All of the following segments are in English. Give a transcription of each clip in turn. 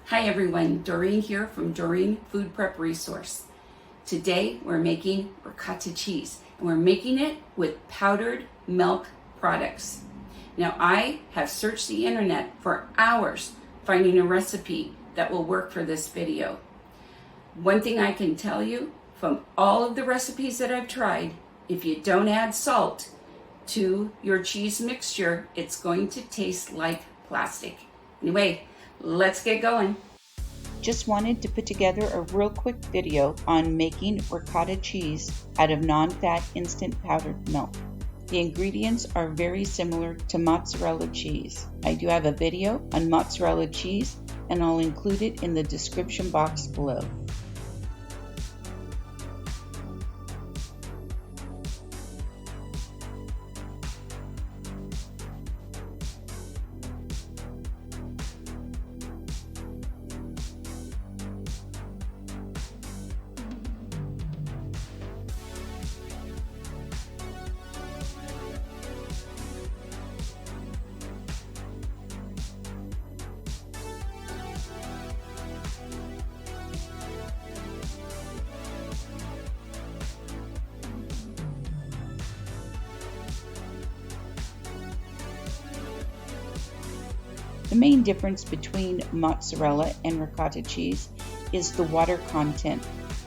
Hi everyone, Doreen here from Doreen Food Prep Resource. Today we're making ricotta cheese and we're making it with powdered milk products. Now I have searched the internet for hours finding a recipe that will work for this video. One thing I can tell you from all of the recipes that I've tried, if you don't add salt to your cheese mixture, it's going to taste like plastic. Anyway, let's get going. Just wanted to put together a real quick video on making ricotta cheese out of non-fat instant powdered milk. The ingredients are very similar to mozzarella cheese. I do have a video on mozzarella cheese and I'll include it in the description box below. The main difference between mozzarella and ricotta cheese is the water content.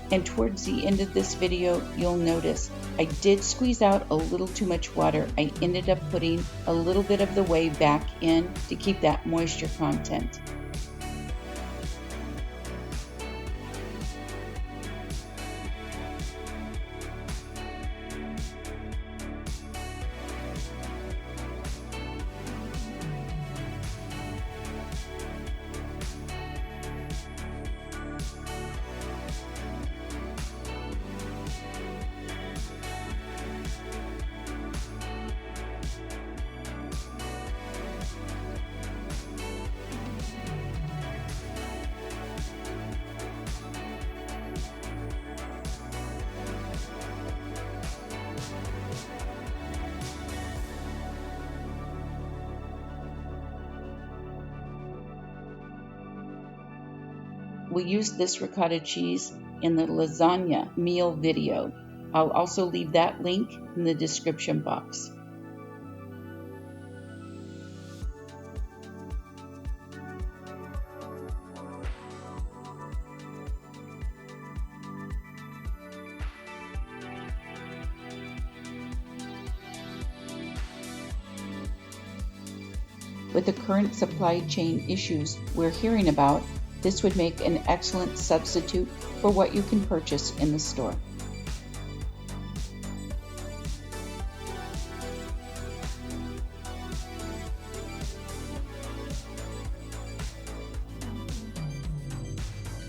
And towards the end of this video, you'll notice I did squeeze out a little too much water. I ended up putting a little bit of the whey back in to keep that moisture content. We used this ricotta cheese in the lasagna meal video. I'll also leave that link in the description box. With the current supply chain issues we're hearing about, this would make an excellent substitute for what you can purchase in the store.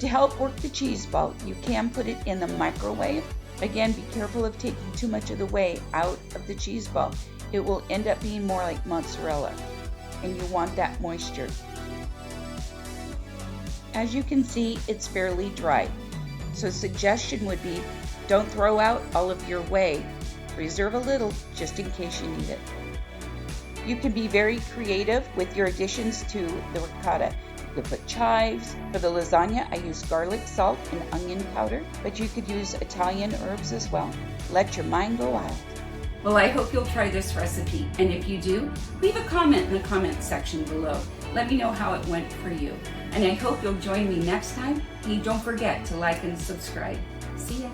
To help work the cheese ball, you can put it in the microwave. Again, be careful of taking too much of the whey out of the cheese ball. It will end up being more like mozzarella, and you want that moisture. As you can see, it's fairly dry. So suggestion would be, don't throw out all of your whey. Reserve a little just in case you need it. You can be very creative with your additions to the ricotta. You could put chives. For the lasagna, I use garlic, salt, and onion powder, but you could use Italian herbs as well. Let your mind go wild. Well, I hope you'll try this recipe, and if you do, leave a comment in the comment section below. Let me know how it went for you. And I hope you'll join me next time. And don't forget to like and subscribe. See ya.